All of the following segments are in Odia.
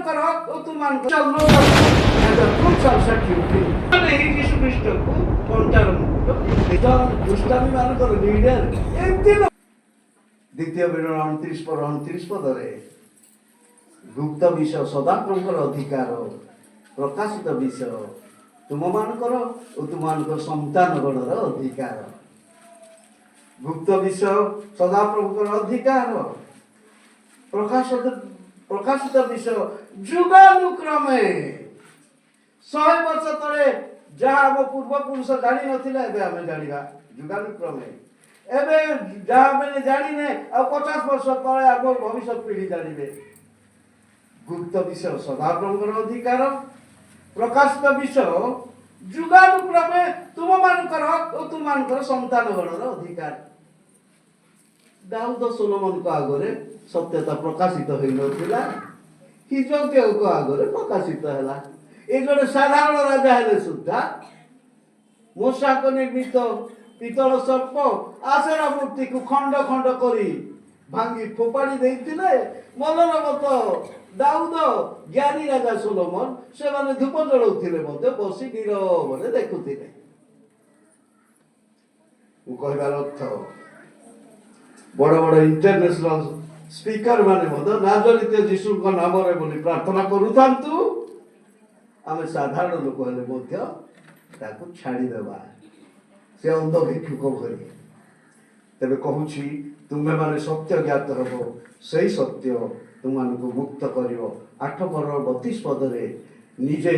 ତୁମମାନଙ୍କର ଓ ତୁମମାନଙ୍କର ଯୀଶୁ ଖ୍ରୀଷ୍ଟକୁ କଣ୍ଟାର ମୁକୁଟ ଦୁଷ୍ଟାମୀ ମାନଙ୍କର ଲିଡର ଏମିତି ଦ୍ୱିତୀୟ ବିବରଣୀ 29 ପଦରେ ଗୁପ୍ତ ବିଷୟ ସଦାପ୍ରଭୁଙ୍କର ଅଧିକାର ପ୍ରକାଶିତ ବିଷୟ ତୁମମାନଙ୍କର ଓ ତୁମମାନଙ୍କର ସନ୍ତାନଗଣର ଅଧିକାର। ଗୁପ୍ତ ବିଷୟ ସଦାପ୍ରଭୁଙ୍କର ଅଧିକାର ପ୍ରକାଶିତ ବିଷୟ ଯୁଗାନୁକ୍ରମେ 100 ବର୍ଷ ତଳେ ଯାହା ଆମ ପୂର୍ବପୁରୁଷ ଜାଣିନଥିଲେ ଏବେ ଆମେ ଜାଣିବା ଯୁଗାନୁକ୍ରମେ। ଏବେ ଯାହା ଆମେ ଜାଣିନେ ଆଉ 50 ବର୍ଷ ତଳେ ଆମ ଭବିଷ୍ୟତ ପିଢ଼ି ଜାଣିବେ। ଗୁପ୍ତ ବିଷୟ ସଦାପ୍ରଭୁଙ୍କର ଅଧିକାର ପ୍ରକାଶିତ ବିଷୟ ଯୁଗାନୁକ୍ରମେ ତୁମମାନଙ୍କର ଓ ତୁମମାନଙ୍କର ସନ୍ତାନଗଣର ଅଧିକାର। ଦାଉଦ ସୋଲୋମନଙ୍କ ଆଗରେ ସତ୍ୟତା ପ୍ରକାଶିତ ହୋଇନଥିଲା, ହିଜକିୟାଙ୍କ ଆଗରେ ପ୍ରକାଶିତ ହେଲା। ଏ ଜଣେ ସାଧାରଣ ରାଜା ହେଲେ ସୁଦ୍ଧା ମୂଷାଙ୍କ ନିର୍ମିତ ପିତଳ ସର୍ପ ଆଶେରା ମୂର୍ତ୍ତିକୁ ଖଣ୍ଡ ଖଣ୍ଡ କରି ଭାଙ୍ଗି ଫୋପାଡ଼ି ଦେଇଥିଲେ। ମନୋରମତ ଦାଉଦ, ଜ୍ଞାନୀ ରାଜା ସୋଲୋମନ ସେମାନେ ଧୂପ ଜଳାଉଥିଲେ ମଧ୍ୟ ବସି ନିରବରେ ଦେଖୁଥିଲେ। ମୁଁ କହିବାର ଅର୍ଥ ବଡ଼ ବଡ଼ ଇଣ୍ଟରନ୍ୟାସନାଲ ସ୍ପିକର ମାନେ ମଧ୍ୟ ନାଜରିତ ଯୀଶୁଙ୍କ ନାମରେ ବୋଲି ପ୍ରାର୍ଥନା କରୁଥାନ୍ତୁ, ଆମେ ସାଧାରଣ ଲୋକ ହେଲେ ମଧ୍ୟ ତାକୁ ଛାଡ଼ିଦେବା, ସେ ଅନ୍ଧ ଭିକ୍ଷୁକ ଭଳି। ତେବେ କହୁଛି ତୁମେମାନେ ସତ୍ୟ ଜ୍ଞାତ ହେବ, ସେଇ ସତ୍ୟ ତୁମମାନଙ୍କୁ ମୁକ୍ତ କରିବ। 8 ପର 32 ପଦରେ ନିଜେ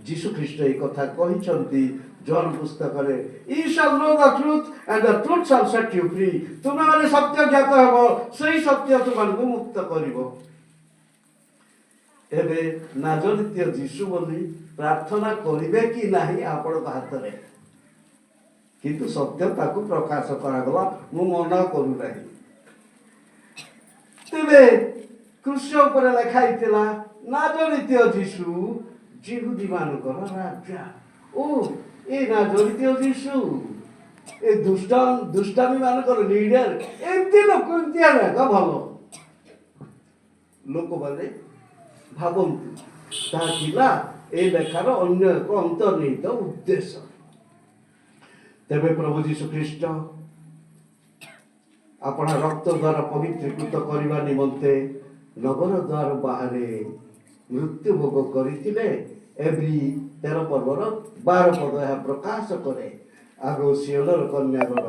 ଯୀଶୁ ଖ୍ରୀଷ୍ଟ ଏହି କଥା କହିଛନ୍ତି ଜହନ ପୁସ୍ତକରେ, You shall know the truth and the truth shall set you free। ତୁମେମାନେ ସତ୍ୟ ଜ୍ଞାତ ହେବ, ସେଇ ସତ୍ୟ ତୁମମାନଙ୍କୁ ମୁକ୍ତ କରିବ। ଏବେ ନାଜରିତୀୟ ଯୀଶୁ ବୋଲି ପ୍ରାର୍ଥନା କରିବେ କି ନାହିଁ ଆପଣଙ୍କ ହାତରେ, କିନ୍ତୁ ସତ୍ୟ ତାକୁ ପ୍ରକାଶ କରାଗଲା, ମୁଁ ମନା କରୁନାହିଁ। ତେବେ କୃଷ୍ଣ ଉପରେ ଲେଖା ହେଇଥିଲା ନାଜରିତୀୟ ଯୀଶୁ ଯିହୁଦୀ ମାନଙ୍କର ରାଜା। ଓ ଏ ନାଜରିତୀୟ ଯୀଶୁ ଏ ଦୁଷ୍ଟାମୀ ମାନଙ୍କର ଲିଡର, ଏମିତି ଲୋକ ଏମିତି ଆଗ ଭଲ ଲୋକମାନେ ଭାବନ୍ତୁ। ତାହା ଥିଲା ଏ ଲେଖାର ଅନ୍ୟ ଏକ ଅନ୍ତର୍ନିହିତ ଉଦ୍ଦେଶ୍ୟ। ତେବେ ପ୍ରଭୁ ଯୀଶୁ ଖ୍ରୀଷ୍ଟ ଆପଣ ରକ୍ତ ଦ୍ୱାରା ପବିତ୍ରୀକୃତ କରିବା ନିମନ୍ତେ ନଗର ଦ୍ୱାର ବାହାରେ ମୃତ୍ୟୁ ଭୋଗ କରିଥିଲେ। ଏଭ୍ରି 13 ପର୍ବର 12 ପଦ ଏହା ପ୍ରକାଶ କରେ। ଆଗ ସିଓନର କନ୍ୟାଗଣ,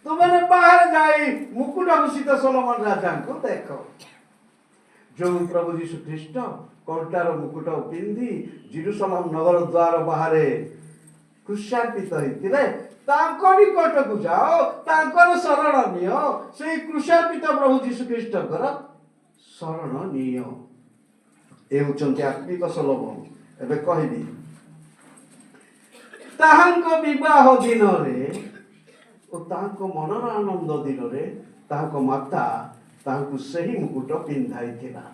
ତୁମମାନେ ବାହାରେ ଯାଇ ମୁକୁଟ ଭୂଷିତ ସୋଲୋମନ ରାଜାଙ୍କୁ ଦେଖ। ଯେଉଁ ପ୍ରଭୁ ଯୀଶୁ ଖ୍ରୀଷ୍ଟ କଣ୍ଟାର ମୁକୁଟ ପିନ୍ଧି ଜେରୁସାଲେମ ନଗର ଦ୍ୱାର ବାହାରେ କ୍ରୁଶାନ୍ବିତ ହୋଇଥିଲେ, ତାଙ୍କ ନିକଟକୁ ଯାଅ, ତାଙ୍କର ଶରଣ ନିଅ। ସେଇ କ୍ରୁଶାନ୍ବିତ ପ୍ରଭୁ ଯୀଶୁ ଖ୍ରୀଷ୍ଟଙ୍କର ଶରଣ ନିଅ। ଏ ହେଉଛନ୍ତି ଆତ୍ମିକ ସୋଲୋମନ। ଏବେ କହିବି, ତାହାଙ୍କ ବିବାହ ଦିନରେ ଓ ତାହାଙ୍କ ମନର ଆନନ୍ଦ ଦିନରେ ତାହାଙ୍କ ମାତା ତାହାଙ୍କୁ ସେହି ମୁକୁଟ ପିନ୍ଧାଇଥିଲା।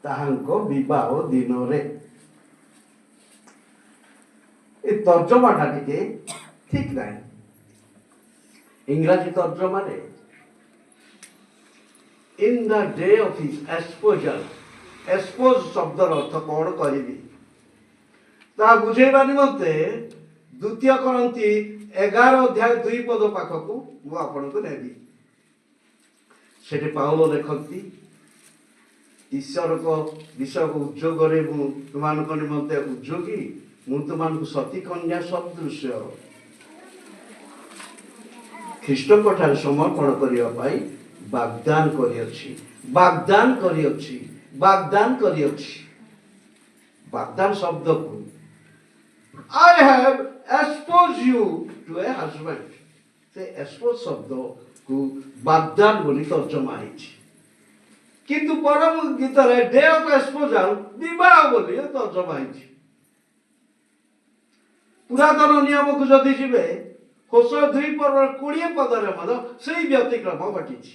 ତାହାଙ୍କ ବିବାହ ଦିନରେ। ଏ ତର୍ଜମାଟା ଟିକେ ଠିକ ନାହିଁ। ଇଂରାଜୀ ତର୍ଜମାରେ in the day of his exposure, expose ଶବ୍ଦର ଅର୍ଥ କ'ଣ କହିବି ତାହା ବୁଝେଇବା ନିମନ୍ତେ 2 କରନ୍ତି 11 ଅଧ୍ୟାୟ 2 ପଦ ପାଖକୁ ମୁଁ ଆପଣଙ୍କୁ ନେବି। ସେଠି ପାଉଲ ଲେଖନ୍ତି, ଈଶ୍ୱରଙ୍କ ବିଷୟକୁ ଉଦ୍ଯୋଗରେ ମୁଁ ତୁମମାନଙ୍କ ନିମନ୍ତେ ଉଦ୍ଯୋଗୀ, ମୁଁ ତୁମମାନଙ୍କୁ ସତୀ କନ୍ୟା ସଦୃଶ୍ୟ ଖ୍ରୀଷ୍ଟଙ୍କ ଠାରେ ସମର୍ପଣ କରିବା ପାଇଁ ବାଗଦାନ କରିଅଛି। ବାଗଦାନ କରିଅଛି, ବାଗଦାନ କରିଅଛି। ବାଗଦାନ ଶବ୍ଦକୁ I have exposed you to a husband, ସେ ଏକ୍ସପୋଜ ଶବ୍ଦକୁ ବାଗଦାନ ବୋଲି ତର୍ଜମା ହେଇଛି। କିନ୍ତୁ ପରମ ଗୀତରେ ଡେ ଅଫ୍ ଏକ୍ସପୋଜର ବିବାହ ବୋଲି ତର୍ଜମା ହେଇଛି। ପୁରାତନ ନିୟମକୁ ଯଦି ଯିବେ, ହୋସେୟ 2 ପର୍ବର 20 ପଦରେ ମଧ୍ୟ ସେଇ ବ୍ୟତିକ୍ରମ ଘଟିଛି।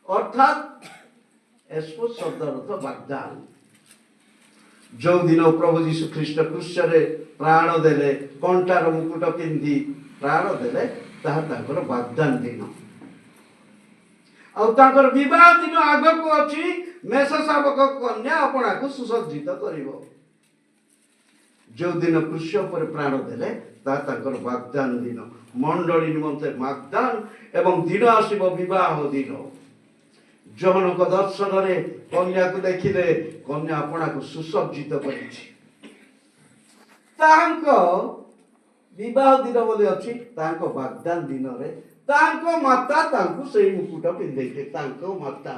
ଅର୍ଥାତ୍ ଏକ୍ସପୋଜ ଶବ୍ଦର ଅର୍ଥ ବାଗଦାନ। ଯେଉଁଦିନ ପ୍ରଭୁ ଯୀଶୁ ଖ୍ରୀଷ୍ଟ କ୍ରୁଶରେ ପ୍ରାଣ ଦେଲେ, କଣ୍ଟାର ମୁକୁଟ ପିନ୍ଧି ପ୍ରାଣ ଦେଲେ, ତାହା ତାଙ୍କର ବାଗଦାନ ଦିନ। ଆଉ ତାଙ୍କର ବିବାହ ଦିନ ଆଗକୁ ଅଛି। ମେଷ ଶାବକ କନ୍ୟା ଆପଣାକୁ ସୁସଜ୍ଜିତ କରିବ। ଯୋଉ ଦିନ କୃଷ୍ଣ ଉପରେ ପ୍ରାଣ ଦେଲେ ତାହା ତାଙ୍କର ବାଗଦାନ ଦିନ। ମଣ୍ଡଳୀ ନିମନ୍ତେ ବାଗଦାନ ଏବଂ ଦିନ ଆସିବ ବିବାହ ଦିନ। ଜଣଙ୍କ ଦର୍ଶନରେ କନ୍ୟାକୁ ଦେଖିଲେ କନ୍ୟା ଆପଣାକୁ ସୁସଜ୍ଜିତ କରିଛି। ତାଙ୍କ ବିବାହ ଦିନ ବୋଲି ଅଛି। ତାଙ୍କ ବାଗଦାନ ଦିନରେ ତାଙ୍କ ମାତା ତାଙ୍କୁ ସେଇ ମୁକୁଟ ପିନ୍ଧେଇଥିଲେ। ତାଙ୍କ ମାତା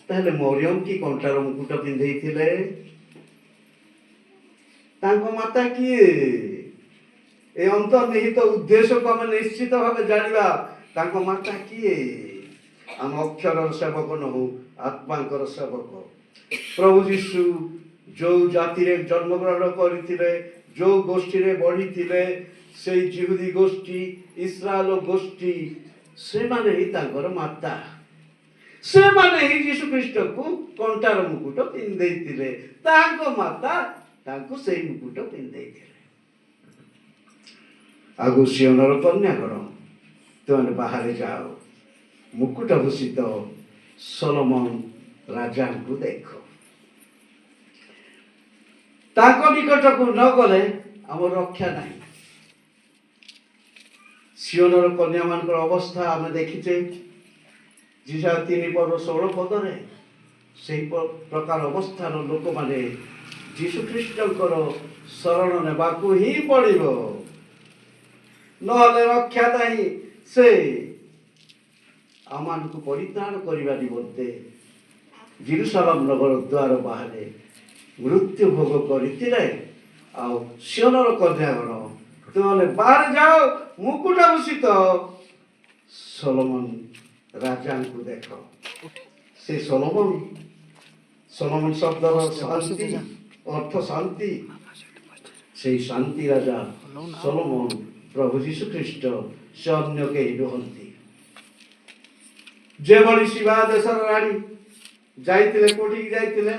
ତାହେଲେ ମରିୟମ କି କଣ୍ଟାର ମୁକୁଟ ପିନ୍ଧେଇଥିଲେ? ତାଙ୍କ ମାତା କିଏ? ଏ ଅନ୍ତର୍ନିହିତ ଉଦ୍ଦେଶ୍ୟକୁ ଆମେ ନିଶ୍ଚିତ ଭାବେ ଜାଣିବା। ତାଙ୍କ ମାତା କିଏ? ଆମ ଅକ୍ଷରର ସେବକ ନହୁ, ଆତ୍ମାଙ୍କର ସେବକ। ପ୍ରଭୁ ଯୀଶୁ ଯୋଉ ଜାତିରେ ଜନ୍ମଗ୍ରହଣ କରିଥିଲେ, ଯୋଉ ଗୋଷ୍ଠୀରେ ବଢିଥିଲେ, ସେଇ ଜିହୁଦୀ ଗୋଷ୍ଠୀ, ଇସ୍ରାଏଲ ଗୋଷ୍ଠୀ, ସେମାନେ ହିଁ ତାଙ୍କର ମାତା। ସେମାନେ ହିଁ ଯୀଶୁ ଖ୍ରୀଷ୍ଟକୁ କଣ୍ଟାର ମୁକୁଟ ପିନ୍ଧେଇଥିଲେ। ତାଙ୍କ ମାତା ତାଙ୍କୁ ସେଇ ମୁକୁଟ ପିନ୍ଧେଇଥିଲେ। ଆଗୁ ସିଓନର କନ୍ୟାଗଣ, ତୁମେ ବାହାରେ ଯାଅ, ମୁକୁଟ ଭୂଷିତ ସଲୋମନ ରାଜାଙ୍କୁ ଦେଖ। ତାଙ୍କ ନିକଟକୁ ନ ଗଲେ ଆମର ରକ୍ଷା ନାହିଁ। ସିଓନର କନ୍ୟା ମାନଙ୍କର ଅବସ୍ଥା ଆମେ ଦେଖିଛେ ଯିଶା 3:16 ପଦରେ। ସେହି ପ୍ରକାର ଅବସ୍ଥାର ଲୋକମାନେ ଯୀଶୁ ଖ୍ରୀଷ୍ଟଙ୍କର ଶରଣ ନେବାକୁ ହିଁ ପଡ଼ିବ, ନହେଲେ ରକ୍ଷା ନାହିଁ। ସେ ଆମମାନଙ୍କୁ ପରିତ୍ରାଣ କରିବା ନିମନ୍ତେ ଜେରୁସାଲେମ ନଗର ଦ୍ୱାର ବାହାରେ ମୃତ୍ୟୁ ଭୋଗ କରିଥିଲେ। ଆଉ ସିଓନର କନ୍ୟାଗଣ, ତୁମେ ବାହାରେ ଯାଅ, ମୁକୁଟ ଭୂଷିତ ସଲୋମନ ରାଜାଙ୍କୁ ଦେଖ। ସେ ସଲୋମନ ଶବ୍ଦର ଶାନ୍ତି ଅର୍ଥ ଶାନ୍ତି। ସେଇ ଶାନ୍ତି ରାଜା ସଲୋମନ ପ୍ରଭୁ ଯୀଶୁ ଖ୍ରୀଷ୍ଟ, ସେ ଅନ୍ୟ କେହି ନୁହନ୍ତି। ଯେଭଳି ଶିବା ଦେଶର ରାଣୀ ଯାଇଥିଲେ, କୋଠିକି ଯାଇଥିଲେ?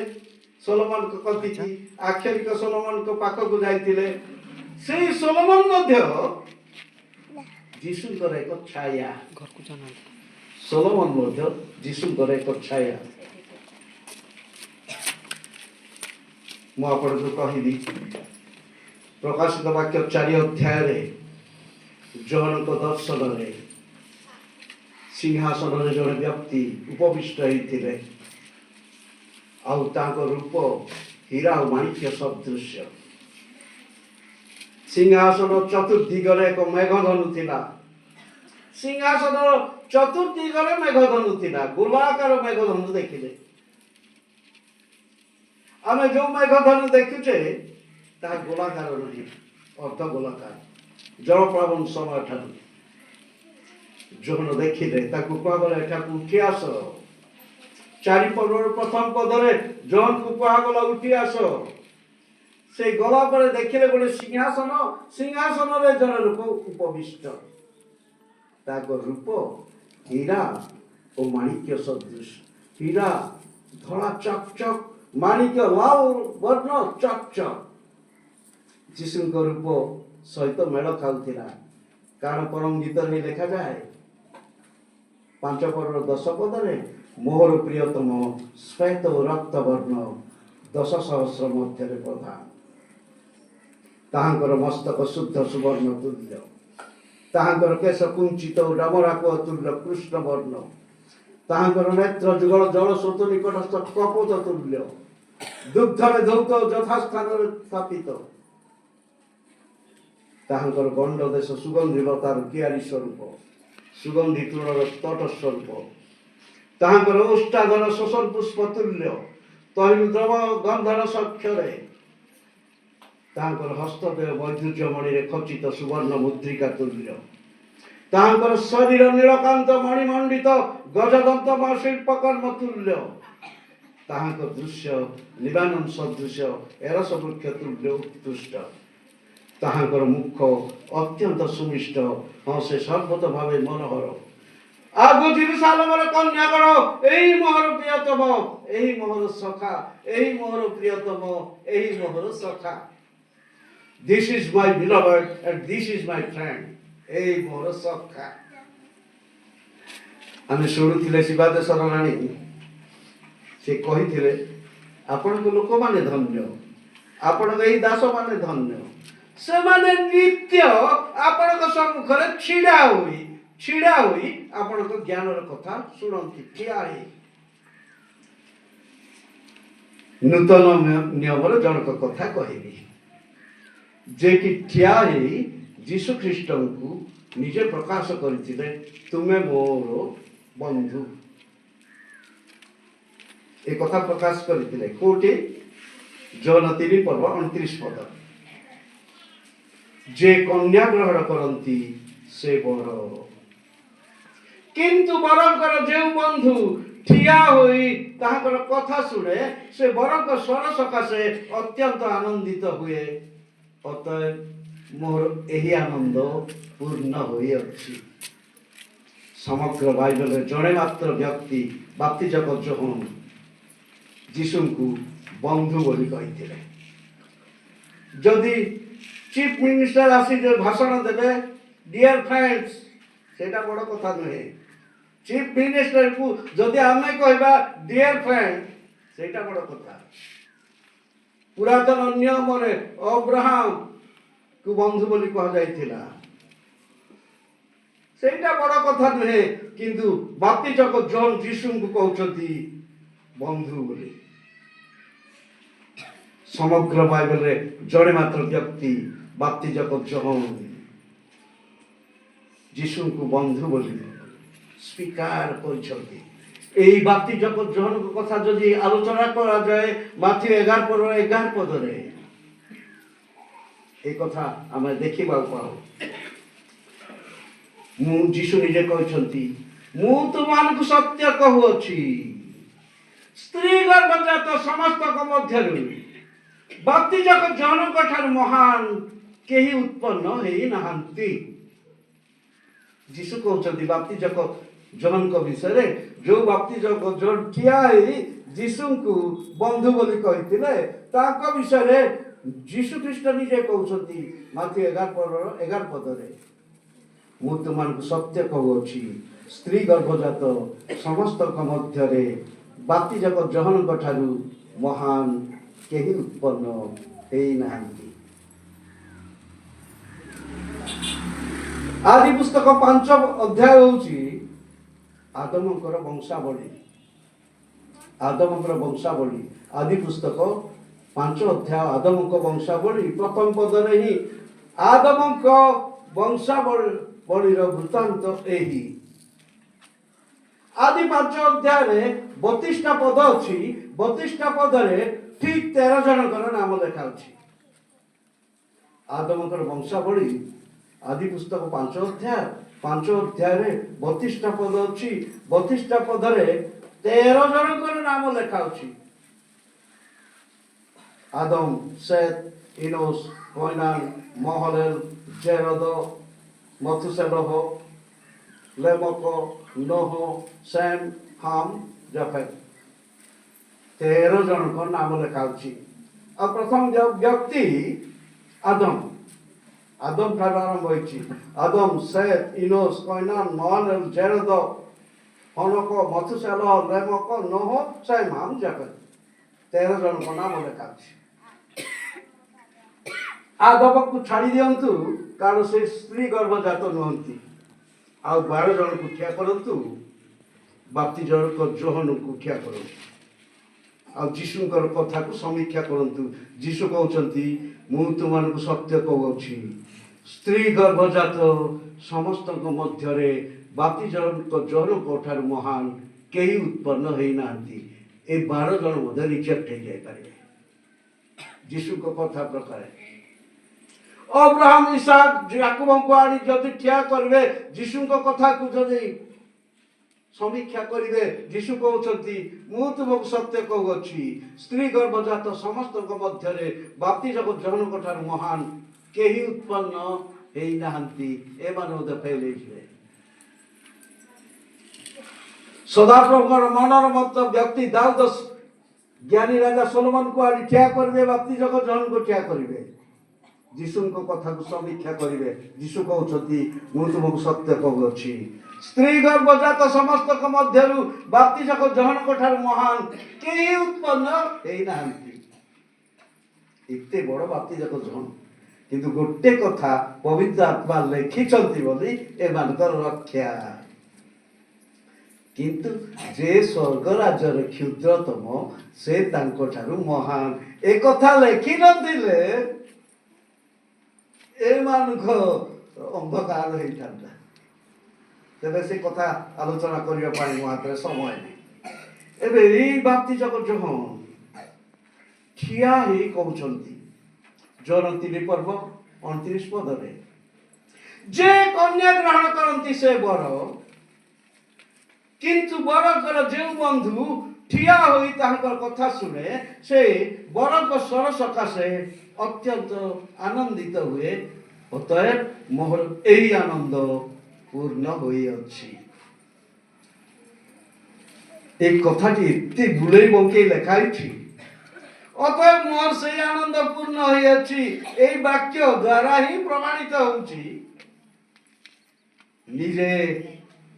ସଲୋମନଙ୍କ କତିକି, ଆକ୍ଷରିକ ସଲୋମନଙ୍କ ପାଖକୁ ଯାଇଥିଲେ। ସେଇ ସଲୋମନ ମଧ୍ୟ ଯୀଶୁଙ୍କର ଏକ ଛାୟା। ସଲୋମନ ମଧ୍ୟ ଯୀଶୁଙ୍କର ଏକ ଛାୟା। ମୁଁ ଆପଣଙ୍କୁ କହିବି, ପ୍ରକାଶିତ ବାକ୍ୟ 4 ଅଧ୍ୟାୟରେ ଜଣଙ୍କ ଦର୍ଶନରେ ସିଂହାସନରେ ଜଣେ ବ୍ୟକ୍ତି ଉପବିଷ୍ଟ ହେଇଥିଲେ। ଆଉ ତାଙ୍କ ରୂପ ହୀରା ଓ ମାଣିକ୍ୟ ସଦୃଶ୍ୟ। ସିଂହାସନ ଚତୁର୍ଦିଗରେ ଏକ ମେଘଧନୁ ଥିଲା। ସିଂହାସନର ଚତୁର୍ଦିଗରେ ମେଘଧନୁ ଥିଲା। ଗୋଲାକାର ମେଘଧନୁ ଦେଖିଲେ। ଆମେ ଯୋଉ ମେଘଧନୁ ଦେଖୁଛେ ତାହା ଗୋଲାକାର ନୁହେଁ, ଅର୍ଦ୍ଧ ଗୋଲାକାର। ଜଳପ୍ଲାବନ ସମୟ ଠାରୁ ଯୋହନ ଦେଖିଲେ ତାକୁ କୁହାଗଲା, ଏଠାକୁ ଉଠି ଆସ। 4 ପର୍ବର ପ୍ରଥମ ପଦରେ ଯୋହନକୁ କୁହାଗଲା, ଉଠି ଆସ। ସେ ଗଲା ପରେ ଦେଖିଲେ ଗୋଟେ ସିଂହାସନ, ସିଂହାସନରେ ଜଣେ ଲୋକ ଉପବିଷ୍ଟ। ତାଙ୍କ ରୂପ ହୀରା ଓ ମାଣିକ୍ୟ ସଦୃଶ। ହୀରା ଧଳା ଚକ୍ ଚକ୍, ମାଣିକ୍ୟ ଲାଲ ବର୍ଣ୍ଣ ଚକ୍ ଚକ୍। ଯୀଶୁଙ୍କ ରୂପ ସହିତ ମେଳ ଖାଉଥିଲା। କାରଣ ପରମ ଗୀତରେ ଲେଖାଯାଏ 5 ପର୍ବର 10 ପଦରେ, ମୋର ପ୍ରିୟତମ ଶ୍ଵେତ ଓ ରକ୍ତ ବର୍ଣ୍ଣ 10,000 ମଧ୍ୟରେ ପ୍ରଧାନ। ତାହାଙ୍କର ମସ୍ତକ ଶୁଦ୍ଧ ସୁବର୍ଣ୍ଣ ତୁଲ୍ୟ। ତାହାଙ୍କର କେଶ କୁଞ୍ଚିତ ଓ ଡମରାକୁ ଅତୁଲ୍ୟ କୃଷ୍ଣ ବର୍ଣ୍ଣ। ତାହାଙ୍କର ନେତ୍ର ଯୁଗଳ ଜଳସ୍ରୋତ ନିକଟସ୍ଥ କପୋତ ତୁଲ୍ୟ। ଦୁଗ୍ଧରେ ଧୌତ ଯଥାସ୍ଥାନରେ ସ୍ଥାପିତ। ତାହାଙ୍କର ଗଣ୍ଡ ଦେଶ ସୁଗନ୍ଧି ଲତାର କିଆରୀ ସ୍ୱରୂପ, ସୁଗନ୍ଧି ତୃଣର ତଟ ସ୍ୱରୂପ। ତାହାଙ୍କର ଓଷ୍ଠାଧର ଶୋଷଣ ପୁଷ୍ପ ତୁଲ୍ୟ, ତହିଁରୁ ଦ୍ରବ ଗନ୍ଧର ସକ୍ଷରେ। ତାହାଙ୍କର ହସ୍ତଦେହ ବୈଦୁର୍ଯ୍ୟମଣିରେ ଖଚିତ ସୁବର୍ଣ୍ଣ ମୁଦ୍ରିକା ତୁଲ୍ୟ। ତାହାଙ୍କର ଶରୀର ନୀଳକାନ୍ତ ମଣିମଣ୍ଡିତ ଗଜଦନ୍ତ ଶିଳ୍ପକର୍ମ ତୁଲ୍ୟ। ତାହାଙ୍କ ଦୃଶ୍ୟ ଲିବାନନ ସଦୃଶ୍ୟ ଏରସ ବୃକ୍ଷ ତୁଲ୍ୟ ଉତ୍କୃଷ୍ଟ। ତାହାଙ୍କର ମୁଖ ଅତ୍ୟନ୍ତ ସୁମିଷ୍ଟ, ହଁ ସେ ସର୍ବତ ଭାବେ ମନୋହର। ଆଗୁ ଜେରୁସାଲେମର କନ୍ୟାଗଣ, ଏହି ମୋହର ପ୍ରିୟତମ, ଏହି ମୋହର ସଖା, ଏହି ମୋହର ପ୍ରିୟତମ, ଏହି ମୋହର ସଖା। This is my beloved and this is my friend. এই মোর সখা। ଆମେ ଶୁଣୁଥିଲେ ଶିବାଦେଶ ରାଣୀ ସେ କହିଥିଲେ ଆପଣଙ୍କ ଲୋକମାନେ ଧନ୍ୟ, ଆପଣଙ୍କ ଏଇ ଦାସମାନେ ଧନ୍ୟ, ସେମାନେ ନିତ୍ୟ ଆପଣଙ୍କ ସମ୍ମୁଖରେ ଛିଡ଼ା ହୋଇ ଆପଣଙ୍କ ଜ୍ଞାନର କଥା ଶୁଣନ୍ତି ଠିଆ ହେଇ। ନୂତନ ନିୟମର ଜଣକ କଥା କହିବି, ଯେ କି ଠିଆ ହେଇ ଯୀଶୁ ଖ୍ରୀଷ୍ଟଙ୍କୁ ନିଜେ ପ୍ରକାଶ କରିଥିଲେ, ତୁମେ ମୋର ବନ୍ଧୁ। ଏ କଥା ପ୍ରକାଶ କରିଥିଲେ କୋଉଠି? ଜୋନ 3:29। ଯେ କନ୍ୟା ଗ୍ରହଣ କରନ୍ତି ସେ ବର, କିନ୍ତୁ ବରଙ୍କର ଯେଉଁ ବନ୍ଧୁ ଠିଆ ହୋଇ ତାହାଙ୍କର କଥା ଶୁଣେ, ସେ ବରଙ୍କ ସ୍ୱର ସକାଶେ ଅତ୍ୟନ୍ତ ଆନନ୍ଦିତ ହୁଏ। ଅତଏବ ମୋର ଏହି ଆନନ୍ଦ ପୂର୍ଣ୍ଣ ହୋଇଅଛି। ସମଗ୍ର ବାଇବଲରେ ଜଣେ ମାତ୍ର ବ୍ୟକ୍ତି ବାପ୍ତିଜକ ଯୋହନ ଯୀଶୁଙ୍କୁ ବନ୍ଧୁ ବୋଲି କହିଥିଲେ। ଯଦି ଚିଫ ମିନିଷ୍ଟର ଆସି ଭାଷଣ ଦେବେ, ଡିୟର ଫ୍ରେଣ୍ଡସ୍, ସେଇଟା ବଡ଼ କଥା ନୁହେଁ। ଚିଫ ମିନିଷ୍ଟରକୁ ଯଦି ଆମେ କହିବା ଡିୟର ଫ୍ରେଣ୍ଡ, ସେଇଟା ବଡ଼ କଥା। ପୁରାତନ ନିୟମରେ ଅବ୍ରାହମକୁ ବନ୍ଧୁ ବୋଲି କୁହାଯାଇଥିଲା, ସେଇଟା ବଡ଼ କଥା ନୁହେଁ। କିନ୍ତୁ ବାପ୍ତିଜକ ଜୋହନ ଯୀଶୁଙ୍କୁ କହୁଛନ୍ତି ବନ୍ଧୁ ବୋଲି। ସମଗ୍ର ବାଇବଲରେ ଜଣେ ମାତ୍ର ବ୍ୟକ୍ତି ବାପ୍ତିଜକ ଯୋହନ ଯୀଶୁଙ୍କୁ ବନ୍ଧୁ ବୋଲି ସ୍ୱୀକାର କରିଛନ୍ତି। এই ବାପ୍ତିଜକ ଯୋହନଙ୍କ କଥା ଯଦି ଆଲୋଚନା କରାଯାଏ ମାଥ୍ୟୁ 11:11 এই କଥା ଆମେ ଦେଖିବାକୁ ପାଉ। ଯୀଶୁ ନିଜେ କହିଛନ୍ତି, ମୁଁ ତୁମମାନଙ୍କୁ ସତ୍ୟ କହୁଅଛି, ସ୍ତ୍ରୀ ଗର୍ଭଜାତ ସମସ୍ତଙ୍କ ମଧ୍ୟରୁ ବାପ୍ତିଜକ ଯୋହନଙ୍କ ଠାରୁ ମହାନ କେହି ଉତ୍ପନ୍ନ ହେଇନାହାନ୍ତି। ଯୀଶୁ କହୁଛନ୍ତି ବାପ୍ତିଜକ ଯୋହନଙ୍କ ବିଷୟରେ, ଯୋଉ ବାପ୍ତିଜକ ଯୋହନ ଠିଆ ହେଇ ଯୀଶୁଙ୍କୁ ବନ୍ଧୁ ବୋଲି କହିଥିଲେ, ତାଙ୍କ ବିଷୟରେ ଯୀଶୁ ଖ୍ରୀଷ୍ଟ ନିଜେ କହୁଛନ୍ତି ମାଥ୍ୟୁ 11:11, ମୁଁ ତୁମମାନଙ୍କୁ ସତ୍ୟ କହୁଅଛି, ସ୍ତ୍ରୀ ଗର୍ଭଜାତ ସମସ୍ତଙ୍କ ମଧ୍ୟରେ ବାପ୍ତିଜକ ଯୋହନଙ୍କ ଠାରୁ ମହାନ କେହି ଉତ୍ପନ୍ନ ହେଇନାହାନ୍ତି। ଆଦି ପୁସ୍ତକ 5 ଅଧ୍ୟାୟ ହେଉଛି ଆଦମଙ୍କର ବଂଶାବଳୀ। ଆଦମଙ୍କର ବଂଶାବଳୀ। ଆଦି ପୁସ୍ତକ 5 ଅଧ୍ୟାୟ ଆଦମଙ୍କ ବଂଶାବଳୀ। ପ୍ରଥମ ପଦରେ ହିଁ ଆଦମଙ୍କ ବଂଶାବଳୀର ବୃତ୍ତାନ୍ତ ଏହି। ଆଦି 5 ଅଧ୍ୟାୟରେ 32ଟା ପଦ ଅଛି। 32ଟା ପଦରେ ଠିକ 13 ଜଣଙ୍କର ନାମ ଲେଖା ଅଛି। ଆଦମଙ୍କର ବଂଶାବଳୀ ଆଦି ପୁସ୍ତକ 5 ଅଧ୍ୟାୟରେ 32ଟା ପଦ ଅଛି। 32ଟା ପଦରେ 13 ଜଣଙ୍କର ନାମ ଲେଖା ଅଛି। ଆଦମ, ସେତ, ଇନୋସ, କୈନାନ, ମହଲେଲ, ଜେରଦ, ମଥୁସେଲହ, ଲେମକ, ନୋହ, ସେମ, ହାମ, ଜାଫେତ। 13 ଜଣଙ୍କ ନାମ ଲେଖା ଅଛି। ଆଉ ପ୍ରଥମ ବ୍ୟକ୍ତି ଆଦମ। ଆଦମ ଠାରୁ ଆରମ୍ଭ ହୋଇଛି। ଆଦମ, ସେତ, ଇନୋସ, କୈନାନ, ମହଲେଲ, ଜେରଦ, ହନକ, ମଥୁସେଲହ, ଲେମକ, ନୋହ, ସେମ, ହାମ, ଜାଫେତ। 13 ଜଣଙ୍କ ନାମ ଲେଖା ଅଛି। ଆଦମକୁ ଛାଡ଼ି ଦିଅନ୍ତୁ, କାରଣ ସେ ସ୍ତ୍ରୀ ଗର୍ଭଜାତ ନୁହନ୍ତି। ଆଉ 12 ଜଣଙ୍କୁ ଠିଆ କରନ୍ତୁ, ବାପ୍ତିଜକ ଯୋହନଙ୍କୁ ଠିଆ କରନ୍ତୁ। ଆଉ ଯୀଶୁଙ୍କର କଥାକୁ ସମୀକ୍ଷା କରନ୍ତୁ। ଯୀଶୁ କହୁଛନ୍ତି, ମୁଁ ତୁମମାନଙ୍କୁ ସତ୍ୟ କହୁଅଛି, ସ୍ତ୍ରୀ ଗର୍ଭଜାତ ସମସ୍ତଙ୍କ ମଧ୍ୟରେ ବାପ୍ତିଜକ ଯୋହନଙ୍କ ଠାରୁ ମହାନ କେହି ଉତ୍ପନ୍ନ ହେଇନାହାନ୍ତି। ଏ 12 ଜଣ ମଧ୍ୟ ରିଜେକ୍ଟ ହେଇଯାଇପାରିବେ ଯୀଶୁଙ୍କ କଥା ପ୍ରକାରେ। ଅବ୍ରାହମ, ଇସାକ, ଯାକୋବଙ୍କୁ ଆଣି ଯଦି ଠିଆ କରିବେ, ଯୀଶୁଙ୍କ କଥାକୁ ଯଦି ସମୀକ୍ଷା କରିବେ, ଯୀଶୁ କହୁଛନ୍ତି, ମୁଁ ତୁମକୁ ସତ୍ୟ କହୁଅଛି, ସ୍ତ୍ରୀ ଗର୍ଭଜାତ ସମସ୍ତଙ୍କ ମଧ୍ୟରେ ବାପ୍ତିଜକ ଯୋହନଙ୍କ ଠାରୁ ମହାନ କେହି ଉତ୍ପନ୍ନ ହେଇନାହାନ୍ତି। ଏମାନେ ମଧ୍ୟ ଫେଲ୍ ହେଇଯିବେ। ସଦାପ୍ରଭୁଙ୍କର ମନର ମତ ବ୍ୟକ୍ତି ଦାଉଦ ଜ୍ଞାନୀ ରାଜା ସୋଲୋମନକୁ ଆଣି ଠିଆ କରିବେ, ବାପ୍ତିଜକ ଯୋହନଙ୍କୁ ଠିଆ କରିବେ, ଯୀଶୁଙ୍କ କଥାକୁ ସମୀକ୍ଷା କରିବେ। ଯୀଶୁ କହୁଛନ୍ତି, ମୁଁ ତୁମକୁ ସତ୍ୟ କହୁଅଛି, ସ୍ତ୍ରୀ ଗର୍ଭଜାତ ସମସ୍ତଙ୍କ ମଧ୍ୟରୁ ବାପ୍ତିଜକ ଜହନଙ୍କ ଠାରୁ ମହାନ କେହି ଉତ୍ପନ୍ନ ହେଇନାହାନ୍ତି। ଏତେ ବଡ଼ ବାପ୍ତିଜକ ଜହନ, କିନ୍ତୁ ଗୋଟେ କଥା ପବିତ୍ର ଆତ୍ମା ଲେଖିଛନ୍ତି ବୋଲି ଏମାନଙ୍କର ରକ୍ଷା। କିନ୍ତୁ ଯେ ସ୍ୱର୍ଗ ରାଜ୍ୟରେ କ୍ଷୁଦ୍ରତମ ସେ ତାଙ୍କ ଠାରୁ ମହାନ। ଏ କଥା ଲେଖିନଥିଲେ ଏମାନଙ୍କ ଅନ୍ଧକାର ହେଇଥାନ୍ତା। ତେବେ ସେ କଥା ଆଲୋଚନା କରିବା ପାଇଁ ମୋ ହାତରେ ସମୟ ନାହିଁ। ଏବେ ଏଇ ବାପ୍ତିଜକ ଜହନ ଠିଆ ହେଇ କହୁଛନ୍ତି ଜନ 3 ପର୍ବ 29 ପଦରେ, ଯେ କନ୍ୟା ଗ୍ରହଣ କରନ୍ତି ସେ ବର, କିନ୍ତୁ ବରଙ୍କର ଯେଉଁ ବନ୍ଧୁ ଠିଆ ହୋଇ ତାଙ୍କର କଥା ଶୁଣେ ସେ ବରଙ୍କ ସ୍ୱର ସକାଶେ ଅତ୍ୟନ୍ତ ଆନନ୍ଦିତ ହୁଏ। ଅତଏବ ମୋର ଏହି ଆନନ୍ଦ ପୂର୍ଣ୍ଣ ହୋଇଅଛି। ଏ କଥାଟି ଏତେ ବୁଲେଇ ବଙ୍କେଇ ଲେଖା ହେଇଛି। ଅତଏବ ମୋର ସେହି ଆନନ୍ଦ ପୂର୍ଣ୍ଣ ହୋଇଅଛି ଏହି ବାକ୍ୟ ଦ୍ୱାରା ହିଁ ପ୍ରମାଣିତ ହେଉଛି। ନିଜେ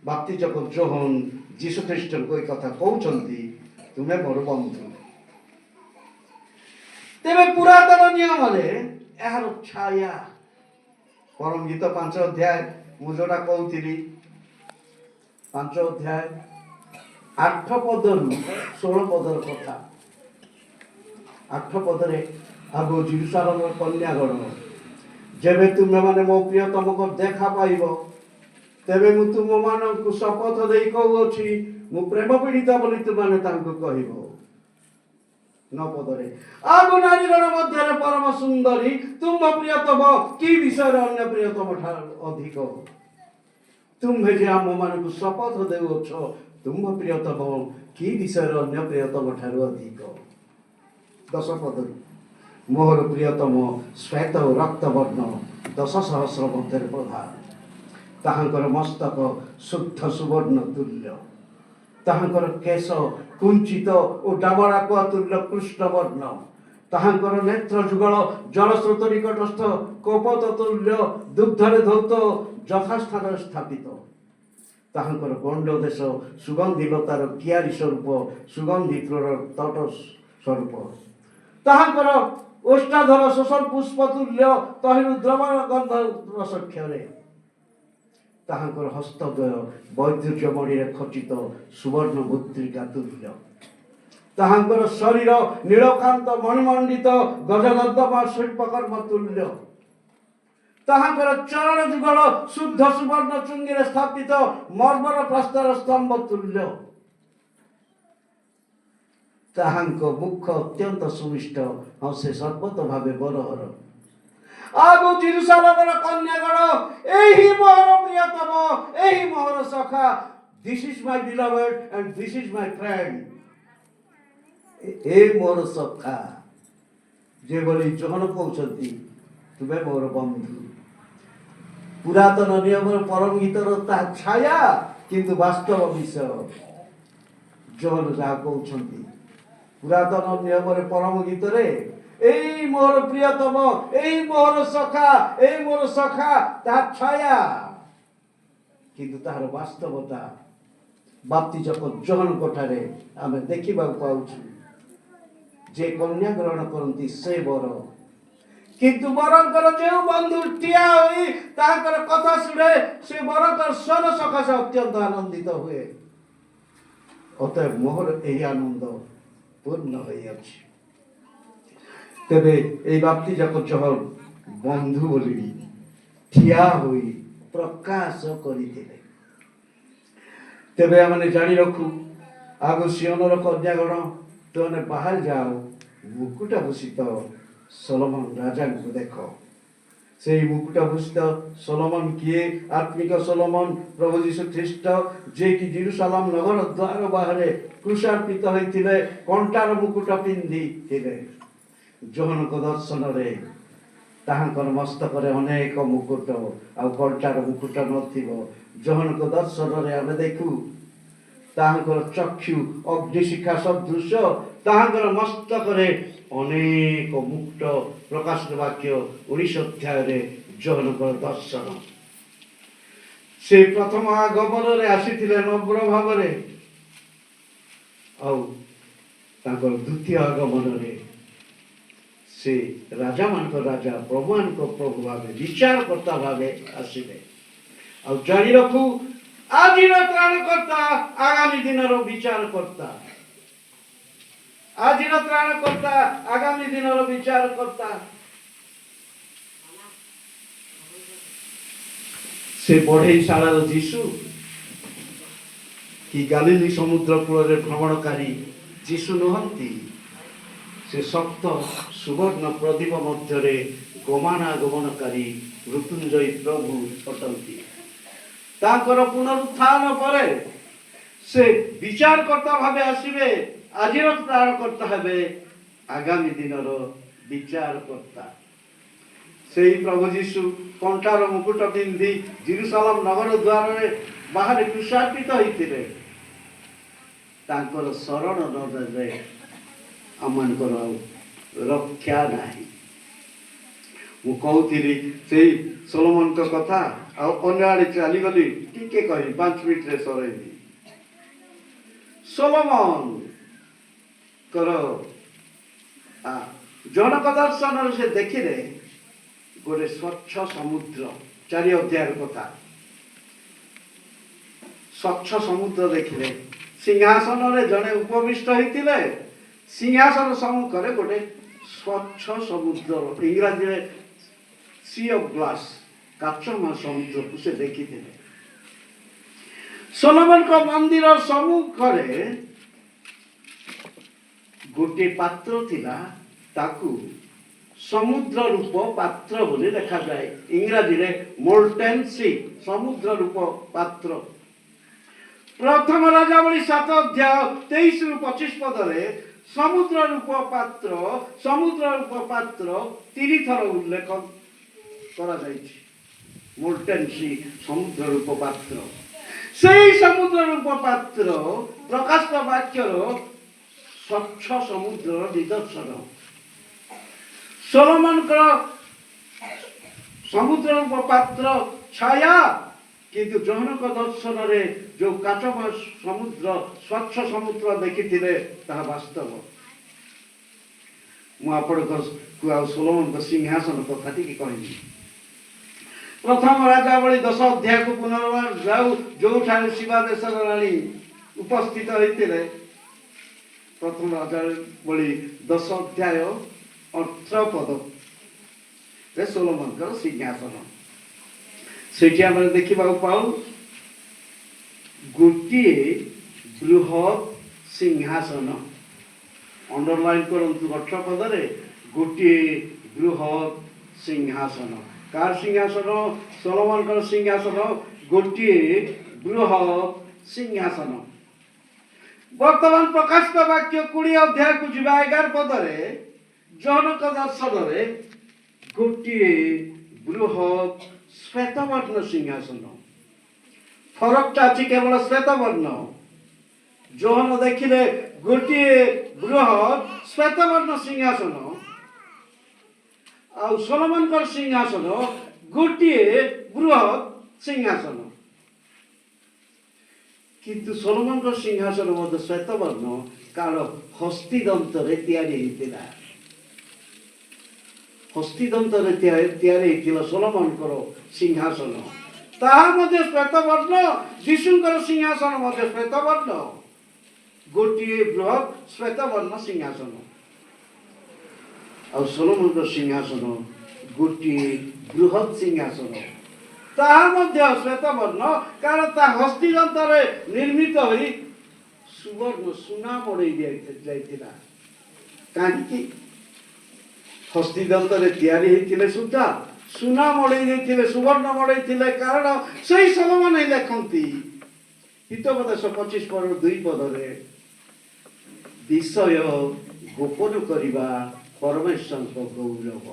ବାପ୍ତିଜକ ଜୋହନ ଯୀଶୁଖ୍ରୀଷ୍ଟଙ୍କୁ ଏ କଥା କହୁଛନ୍ତି, ତୁମେ ମୋର ବନ୍ଧୁ। ତେବେ ପୁରାତନ ନିୟମରେ ଏହାର ଛାୟା, ପରମ ଗୀତ 5 ଅଧ୍ୟାୟ ମୁଁ ଯୋଉଟା କହୁଥିଲି 5 ଅଧ୍ୟାୟ 8 ପଦରୁ 16 ପଦର କଥା। 8 ପଦରେ ଆଗ ଯେରୁସାଲେମର କନ୍ୟାଗଣ, ଯେବେ ତୁମେମାନେ ମୋ ପ୍ରିୟତମକୁ ଦେଖା ପାଇବ ତେବେ ମୁଁ ତୁମମାନଙ୍କୁ ଶପଥ ଦେଇ କହୁଅଛି ମୁଁ ପ୍ରେମ ପୀଡ଼ିତ ବୋଲି ତୁମମାନେ ତାଙ୍କୁ କହିବ। 9 ପଦରେ ଆଗ ନାରୀଗଣ ମଧ୍ୟରେ ପରମ ସୁନ୍ଦରୀ ତୁମ୍ଭ ପ୍ରିୟତମ କି ବିଷୟରେ ଅନ୍ୟ ପ୍ରିୟତମ ଠାରୁ ଅଧିକ? ତୁମ୍ଭେ ଯେ ଆମମାନଙ୍କୁ ଶପଥ ଦେଉଅଛ ତୁମ୍ଭ ପ୍ରିୟତମ କି ବିଷୟରେ ଅନ୍ୟ ପ୍ରିୟତମ ଠାରୁ ଅଧିକ? 10 ପଦରୁ ମୋର ପ୍ରିୟତମ ଶ୍ଵେତ ଓ ରକ୍ତବର୍ଣ୍ଣ 10 ସହସ୍ର ମଧ୍ୟରେ ପ୍ରଧାନ। ତାହାଙ୍କର ମସ୍ତକ ଶୁଦ୍ଧ ସୁବର୍ଣ୍ଣ ତୁଲ୍ୟ, ତାହାଙ୍କର କେଶ କୁଞ୍ଚିତ ଓ ଡାମରାକୁଆ ତୁଲ୍ୟ କୃଷ୍ଣବର୍ଣ୍ଣ, ତାହାଙ୍କର ନେତ୍ର ଯୁଗଳ ଜଳସ୍ରୋତ ନିକଟସ୍ଥ କପୋତ ତୁଲ୍ୟ ଦୁଗ୍ଧରେ ଧୌତ ଯଥାସ୍ଥାନରେ ସ୍ଥାପିତ। ତାହାଙ୍କର ଗଣ୍ଡ ଦେଶ ସୁଗନ୍ଧି ଲତାର କିଆରୀ ସ୍ୱରୂପ, ସୁଗନ୍ଧି ଫୁଲର ତଟ ସ୍ୱରୂପ। ତାହାଙ୍କର ଓଷ୍ଠାଧର ଶୋଷଣ ପୁଷ୍ପ ତୁଲ୍ୟ ତହିଁରୁ ଦ୍ରବଣ ଗନ୍ଧ ରସକ୍ଷରେ। ତାହାଙ୍କର ହସ୍ତଦ୍ୱୟ ବୈଦୁର୍ଯ୍ୟମଣିରେ ଖଚିତ ସୁବର୍ଣ୍ଣ ମୁଦ୍ରିକା ତୁଲ୍ୟ। ତାହାଙ୍କର ଶରୀର ନୀଳକାନ୍ତ ମଣିମଣ୍ଡିତ ଗଜଗଦ୍ଦମା ଶିଳ୍ପକର୍ମ ତୁଲ୍ୟ। ତାହାଙ୍କର ଚରଣ ଯୁଗଳ ଶୁଦ୍ଧ ସୁବର୍ଣ୍ଣ ଚୁଙ୍ଗିରେ ସ୍ଥାପିତ ମର୍ମର ପ୍ରସ୍ତର ସ୍ତମ୍ଭ ତୁଲ୍ୟ। ତାହାଙ୍କ ମୁଖ ଅତ୍ୟନ୍ତ ସୁମିଷ୍ଟ, ହଁ ସେ ସର୍ବତ ଭାବେ ବରହର। ଆଗ ଯେରୁସାଲେମର କନ୍ୟାଗଣ, ଏହି ମୋର ପ୍ରିୟତମ, ଏହି ମୋର ସଖା, this is my beloved and this is my friend. ଏ ମୋର ସଖା, ଯେଭଳି ଜୋହନ କହୁଛନ୍ତି ତୁମେ ମୋର ବନ୍ଧୁ। ପୁରାତନ ନିୟମର ପରମ ଗୀତର ତାହା ଛାୟା, କିନ୍ତୁ ବାସ୍ତବ ବିଷୟ ଜୋହନ ଯାହା କହୁଛନ୍ତି। ପୁରାତନ ନିୟମରେ ପରମ ଗୀତରେ ଏଇ ମୋର ପ୍ରିୟତମ, ଏଇ ମୋର ସଖା, ଏଇ ମୋର ସଖା, ତାହା ଛାୟା, କିନ୍ତୁ ତାହାର ବାସ୍ତବତା ବାପ୍ତିଜକ ଜୋହନଙ୍କ ଠାରେ ଆମେ ଦେଖିବାକୁ ପାଉଛୁ। ଯେ କନ୍ୟା ଗ୍ରହଣ କରନ୍ତି ସେ ବର, କିନ୍ତୁ ବରଙ୍କର ଯେଉଁ ବନ୍ଧୁ ଠିଆ ହୋଇ ତାଙ୍କର କଥା ଶୁଣେ ସେ ବରଙ୍କର ସ୍ୱର ସକାଶେ ଅତ୍ୟନ୍ତ ଆନନ୍ଦିତ ହୁଏ। ଅତଏବ ମୋର ଏହି ଆନନ୍ଦ ପୂର୍ଣ୍ଣ ହୋଇଅଛି। ତେବେ এই ବାପ୍ତିଜକ ଜୋହନ ବନ୍ଧୁ ବୋଲି ଠିଆ ହୋଇ ପ୍ରକାଶ କରିଥିଲେ। ତେବେ ଆମେ ଜାଣି ରଖୁ, ଆଗ ସିଓନର କନ୍ୟାଗଣ ତୁମେ ବାହାରି ଯାଅ, ମୁକୁଟ ଭୂଷିତ ସୋଲୋମନ ରାଜାଙ୍କୁ ଦେଖ। ସେହି ମୁକୁଟ ଭୂଷିତ ସୋଲୋମନ କିଏ? ଆତ୍ମିକ ସୋଲୋମନ ପ୍ରଭୁ ଯୀଶୁ ଖ୍ରୀଷ୍ଟ, ଯିଏକି ଯେରୁସାଲେମ ନଗର ଦ୍ୱାର ବାହାରେ କୃଷାର୍ପିତ ହୋଇଥିଲେ, କଣ୍ଟାର ମୁକୁଟ ପିନ୍ଧିଥିଲେ। ଜୋହନଙ୍କ ଦର୍ଶନରେ ତାହାଙ୍କର ମସ୍ତକରେ ଅନେକ ମୁକୁଟ ଆଉ କଣ୍ଟାର ମୁକୁଟ ନଥିବ। ଜୋହନଙ୍କ ଦର୍ଶନରେ ଆମେ ଦେଖୁ ତାହାଙ୍କର ଚକ୍ଷୁ ଅଗ୍ନିଶିଖା ସଦୃଶ, ତାହାଙ୍କର ମସ୍ତକରେ ଅନେକ ମୁକୁଟ। ପ୍ରକାଶିତ ବାକ୍ୟ 19 ଅଧ୍ୟାୟରେ ଜୋହନଙ୍କର ଦର୍ଶନ। ସେ ପ୍ରଥମ ଆଗମନରେ ଆସିଥିଲେ ନମ୍ର ଭାବରେ, ଆଉ ତାଙ୍କର ଦ୍ୱିତୀୟ ଆଗମନରେ ସେ ରାଜାମାନଙ୍କ ରାଜା ପ୍ରଭୁମାନଙ୍କ ପ୍ରଭୁ ଭାବେ ବିଚାରକର୍ତ୍ତା ଭାବେ ଆସିବେ। ଆଉ ଜାଣି ରଖୁ, ଆଜିର ତ୍ରାଣକର୍ତ୍ତା ଆଗାମୀ ଦିନର ବିଚାରକର୍ତ୍ତା, ଆଜିର ତ୍ରାଣକର୍ତ୍ତା ଆଗାମୀ ଦିନର ବିଚାରକର୍ତ୍ତା। ସେ ବଢେଇଶାଳାର ଯୀଶୁ କି ଗାଲିଲି ସମୁଦ୍ର କୂଳରେ ଭ୍ରମଣକାରୀ ଯୀଶୁ ନୁହନ୍ତି। ସେ ଶକ୍ତ ସୁବର୍ଣ୍ଣ ପ୍ରଦୀପ ମଧ୍ୟରେ ଗମନାଗମନକାରୀ ମୃତ୍ୟୁଞ୍ଜୟୀ ପ୍ରଭୁ ଅଟନ୍ତି। ତାଙ୍କର ପୁନରୁତ୍ଥାନ ପରେ ସେ ବିଚାରକର୍ତ୍ତା ଭାବେ ଆସିବେ। ଆଜିର ତ୍ରାଣକର୍ତ୍ତା ହେବେ ଆଗାମୀ ଦିନର ବିଚାରକର୍ତ୍ତା। ସେହି ପ୍ରଭୁ ଯୀଶୁ କଣ୍ଟାର ମୁକୁଟ ପିନ୍ଧି ଜେରୁସାଲେମ ନଗର ଦ୍ୱାରରେ ବାହାରେ କ୍ରୁଶାର୍ପିତ ହୋଇଥିଲେ। ତାଙ୍କର ଶରଣ ନ ଦେଲେ ଆମମାନଙ୍କର ଆଉ ରକ୍ଷା ନାହିଁ। ମୁଁ କହୁଥିଲି ସେଇ ସୋଲୋମନଙ୍କ କଥା, ଆଉ ଅନ୍ୟ ଆଡ଼େ ଚାଲିଗଲି, ଟିକେ କହିବି, 5 ମିନିଟରେ ସରେଇବି। ସୋଲୋମନଙ୍କର ଜନକ ଦର୍ଶନରେ ସେ ଦେଖିଲେ ଗୋଟେ ସ୍ୱଚ୍ଛ ସମୁଦ୍ର। 4 ଅଧ୍ୟାୟର କଥା। ସ୍ୱଚ୍ଛ ସମୁଦ୍ର ଦେଖିଲେ, ସିଂହାସନରେ ଜଣେ ଉପବିଷ୍ଟ ହୋଇଥିଲେ, ସିଂହାସନ ସମ୍ମୁଖରେ ଗୋଟେ ସ୍ୱଚ୍ଛ ସମୁଦ୍ର, ଇଂରାଜୀରେ ସି ଅଫ୍ ଗ୍ଲାସ୍, କାଚମୟ ସମୁଦ୍ରକୁ ସେ ଦେଖିଥିଲେ। ସୋଲୋମନଙ୍କ ମନ୍ଦିର ସମ୍ମୁଖରେ ଗୋଟିଏ ପାତ୍ର ଥିଲା, ତାକୁ ସମୁଦ୍ର ରୂପ ପାତ୍ର ବୋଲି ଲେଖାଯାଏ। ଇଂରାଜୀରେ ମୋଲ୍ଟେନ୍ ସି, ସମୁଦ୍ର ରୂପ ପାତ୍ର। ପ୍ରଥମ ରାଜାବଳୀ 7 ଅଧ୍ୟାୟ 23-25 ପଦରେ ସମୁଦ୍ର ରୂପ ପାତ୍ର, ସମୁଦ୍ର ରୂପ ପାତ୍ର 3 ଥର ଉଲ୍ଲେଖ କରାଯାଇଛି। ମୋଲ୍ଟେନ୍ ସି, ସମୁଦ୍ର ରୂପ ପାତ୍ର। ସେହି ସମୁଦ୍ର ରୂପ ପାତ୍ର ପ୍ରକାଶ ବାକ୍ୟର ସ୍ୱଚ୍ଛ ସମୁଦ୍ରର ନିଦର୍ଶନ। ସୋଲୋମନଙ୍କର ସମୁଦ୍ର ରୂପ ପାତ୍ର ଛାୟା, କିନ୍ତୁ ଜନକ ଦର୍ଶନରେ ଯେଉଁ କାଚମୟ ସମୁଦ୍ର, ସ୍ୱଚ୍ଛ ସମୁଦ୍ର ଦେଖିଥିଲେ, ତାହା ବାସ୍ତବ। ମୁଁ ଆପଣଙ୍କୁ ଆଉ ସୋଲୋମନଙ୍କ ସିଂହାସନ କଥା ଟିକେ କହିବି। ପ୍ରଥମ ରାଜାବଳୀ 10 ଅଧ୍ୟାୟକୁ ପୁନର୍ବାର ଯାଉ, ଯେଉଁଠାରେ ଶିବା ଦେଶର ରାଣୀ ଉପସ୍ଥିତ ହୋଇଥିଲେ। ପ୍ରଥମ ରାଜାବଳୀ 10 ଅଧ୍ୟାୟ 18 ପଦରେ ସୋଲୋମନଙ୍କର ସିଂହାସନ। ସେଠି ଆମେ ଦେଖିବାକୁ ପାଉ ଗୋଟିଏ ବୃହତ୍ ସିଂହାସନ। ଅଣ୍ଡରଲାଇନ୍ କରନ୍ତୁ 18 ପଦରେ, ଗୋଟିଏ ବୃହତ୍ ସିଂହାସନ। କାର ସିଂହାସନ? ସୋଲୋମନଙ୍କର ସିଂହାସନ, ଗୋଟିଏ ବୃହତ୍ ସିଂହାସନ। ବର୍ତ୍ତମାନ ପ୍ରକାଶିତ ବାକ୍ୟ 20 ଅଧ୍ୟାୟକୁ ଯିବା 11 ପଦରେ ଜନକ ଦର୍ଶନରେ ଗୋଟିଏ ବୃହତ୍ ଶ୍ଵେତବର୍ଣ୍ଣ ସିଂହାସନ। ଫରକଟା ଅଛି କେବଳ ଶ୍ଵେତବର୍ଣ୍ଣ। ଯୋହନ ଦେଖିଲେ ଗୋଟିଏ ବୃହତ୍ ଶ୍ଵେତବର୍ଣ୍ଣ ସିଂହାସନ, ଆଉ ସୋଲୋମନଙ୍କର ସିଂହାସନ ଗୋଟିଏ ବୃହତ୍ ସିଂହାସନ। କିନ୍ତୁ ସୋଲୋମନଙ୍କର ସିଂହାସନ ମଧ୍ୟ ଶ୍ଵେତବର୍ଣ୍ଣ, କାରଣ ହସ୍ତିଦନ୍ତରେ ତିଆରି ହୋଇଥିଲା। ହସ୍ତିଦନ୍ତରେ ତିଆରି ହୋଇଥିଲା ସୋଲୋମନଙ୍କର ସିଂହାସନ, ତାହା ମଧ୍ୟ ଶ୍ଵେତବର୍ଣ୍ଣ। ଯୀଶୁଙ୍କର ସିଂହାସନ ମଧ୍ୟ ଶ୍ଵେତବର୍ଣ୍ଣ, ଗୋଟିଏ ବୃହତ୍ ଶ୍ଵେତବର୍ଣ୍ଣ ସିଂହାସନ। ଆଉ ସୋଲୋମନଙ୍କର ସିଂହାସନ ଗୋଟିଏ ବୃହତ୍ ସିଂହାସନ, ତାହା ମଧ୍ୟ ଶ୍ଵେତବର୍ଣ୍ଣ, କାରଣ ତା ହସ୍ତିଦନ୍ତରେ ନିର୍ମିତ ହୋଇ ସୁବର୍ଣ୍ଣ ସୁନା ମଡ଼େଇ ଯାଇଥିଲା। କାହିଁକି? ହସ୍ତିଦନ୍ତରେ ତିଆରି ହୋଇଥିଲେ ସୁଦ୍ଧା ସୁନା ମଡ଼େଇ ଦେଇଥିଲେ, ସୁବର୍ଣ୍ଣ ମଡ଼େଇଥିଲେ, କାରଣ ସେହି ସୋଲୋମନ ହିଁ ଲେଖନ୍ତି ହିତୋପଦେଶ 25:2 ପଦରେ, ବିଷୟ ଗୋପନ କରିବା ପରମେଶ୍ୱରଙ୍କ ଗୌରବ।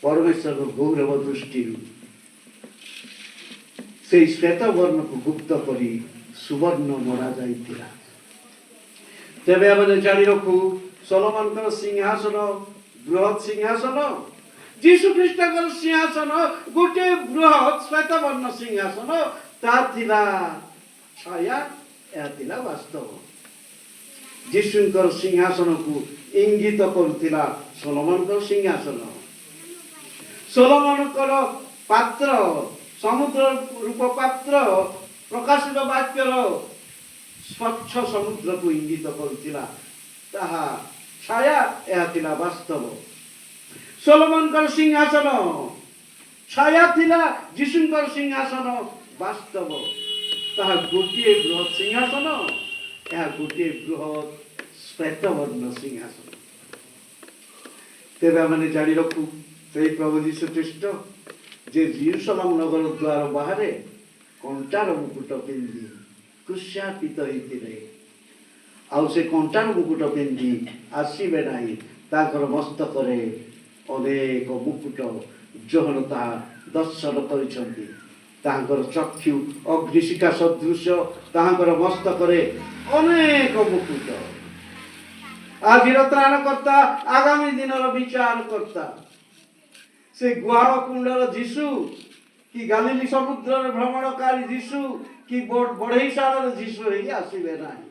ପରମେଶ୍ୱରଙ୍କ ଗୌରବ ଦୃଷ୍ଟିରୁ ସେହି ଶ୍ଵେତବର୍ଣ୍ଣକୁ ଗୁପ୍ତ କରି ସୁବର୍ଣ୍ଣ ମଡ଼ା ଯାଇଥିଲା। ତେବେ ଆମେ ଜାଣି ରଖୁ, ସୋଲୋମନଙ୍କର ସିଂହାସନ ବୃହତ୍ ସିଂହାସନ, ଯୀଶୁ ଖ୍ରୀଷ୍ଟଙ୍କର ସିଂହାସନ ଗୋଟିଏ ବୃହତ୍ ଶ୍ଵେତବର୍ଣ୍ଣ ସିଂହାସନ, ତା ଥିଲା ଛାୟା, ଏହା ଥିଲା ବାସ୍ତବ। ଯୀଶୁଙ୍କର ସିଂହାସନକୁ ଇଙ୍ଗିତ କରୁଥିଲା ସୋଲୋମନଙ୍କର ସିଂହାସନ। ସୋଲୋମନଙ୍କର ପାତ୍ର, ସମୁଦ୍ର ରୂପ ପାତ୍ର, ପ୍ରକାଶିତ ବାକ୍ୟର ସ୍ୱଚ୍ଛ ସମୁଦ୍ରକୁ ଇଙ୍ଗିତ କରୁଥିଲା। ତାହା ଛାୟା, ଏହା ଥିଲା ବାସ୍ତବ। ସୋଲୋମନଙ୍କର ସିଂହାସନ ଛାୟା ଥିଲା, ଯୀଶୁଙ୍କର ସିଂହାସନ ବାସ୍ତବ। ତାହା ଗୋଟିଏ ବୃହତ୍ ସିଂହାସନ, ଏହା ଗୋଟିଏ ବୃହତ୍ ଶ୍ଵେତବର୍ଣ୍ଣ ସିଂହାସନ। ତେବେ ଆମେ ଜାଣି ରଖୁ ସେଇ ପ୍ରଭୁ ଯୀଶୁ ଖ୍ରୀଷ୍ଟ ଯେ ଜେରୁସାଲେମ ନଗର ଦ୍ୱାର ବାହାରେ କଣ୍ଟାର ମୁକୁଟ ପିନ୍ଧି କ୍ରୁଶାପିତ ହେଇଥିଲେ। ଆଉ ସେ କଣ୍ଟାର ମୁକୁଟ ପିନ୍ଧି ଆସିବେ ନାହିଁ। ତାଙ୍କର ମସ୍ତକରେ ଅନେକ ମୁକୁଟ, ଯୋହନ ତାହା ଦର୍ଶନ କରିଛନ୍ତି। ତାଙ୍କର ଚକ୍ଷୁ ଅଗ୍ନିଶିଖା ସଦୃଶ, ତାହାଙ୍କର ମସ୍ତକରେ ଅନେକ ମୁକୁଟ। ଆଜିର ତ୍ରାଣକର୍ତ୍ତା, ଆଗାମୀ ଦିନର ବିଚାରକର୍ତ୍ତା, ସେ ଗୁହାଳ କୁଣ୍ଡର ଯୀଶୁ କି ଗାଲିଲି ସମୁଦ୍ରରେ ଭ୍ରମଣକାରୀ ଯୀଶୁ କି ବଢେଇଶାଳର ଯୀଶୁ ହେଇ ଆସିବେ ନାହିଁ।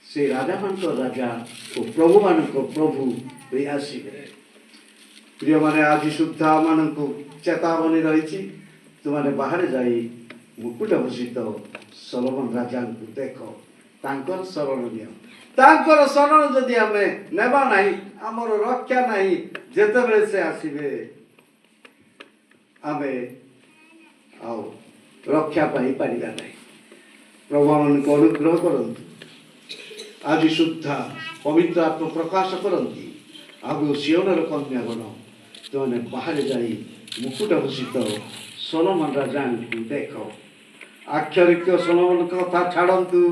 ସେ ରାଜାମାନଙ୍କ ରାଜା ଓ ପ୍ରଭୁମାନଙ୍କ ପ୍ରଭୁ ହୋଇ ଆସିବେ। ପ୍ରିୟମାନେ, ଆଜି ସୁଦ୍ଧା ଆମମାନଙ୍କୁ ଚେତାବନୀ ରହିଛି, ତୁମାନେ ବାହାରେ ଯାଇ ମୁକୁଟ ଭୂଷିତ ସଲୋମନ ରାଜାଙ୍କୁ ଦେଖ, ତାଙ୍କର ଶରଣ ନିଅ। ତାଙ୍କର ଶରଣ ଯଦି ଆମେ ନେବା ନାହିଁ, ଆମର ରକ୍ଷା ନାହିଁ। ଯେତେବେଳେ ସେ ଆସିବେ ଆମେ ଆଉ ରକ୍ଷା ପାଇପାରିବା ନାହିଁ। ପ୍ରଭୁ ଆମମାନଙ୍କୁ ଅନୁଗ୍ରହ କରନ୍ତୁ। ଆଜି ସୁଦ୍ଧା ପବିତ୍ର ଆତ୍ମ ପ୍ରକାଶ କରନ୍ତି। ଆଗୁ ସିଓନର କନ୍ୟାଗଣ, ତୁମେ ବାହାରେ ଯାଇ ମୁକୁଟ ଭୂଷିତ ସଲୋମନ ରାଜାଙ୍କୁ ଦେଖ। ଆକ୍ଷରିକ ସଲୋମନ କଥା ଛାଡ଼ନ୍ତୁ,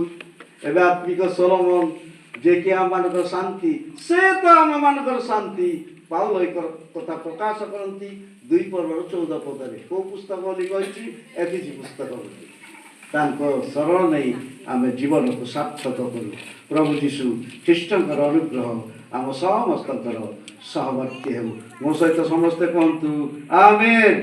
ଏବେ ଆତ୍ମିକ ସଲୋମନ ଯିଏକି ଆମମାନଙ୍କର ଶାନ୍ତି, ସେ ତ ଆମମାନଙ୍କର ଶାନ୍ତି। ପାଉଲ ଏ କଥା ପ୍ରକାଶ କରନ୍ତି 2 ପର୍ବର 14 ପଦରେ। କୋଉ ପୁସ୍ତକ ବୋଲି କହିଛି? ଏଫିସି ପୁସ୍ତକ ବୋଲି। ତାଙ୍କ ଶରଣ ନେଇ ଆମେ ଜୀବନକୁ ସାର୍ଥକ କରୁ। ପ୍ରଭୁ ଯୀଶୁ ଖ୍ରୀଷ୍ଟଙ୍କର ଅନୁଗ୍ରହ ଆମ ସମସ୍ତଙ୍କର ସହବର୍ତ୍ତୀ ହେଉ। ମୋ ସହିତ ସମସ୍ତେ କୁହନ୍ତୁ ଆମେନ୍।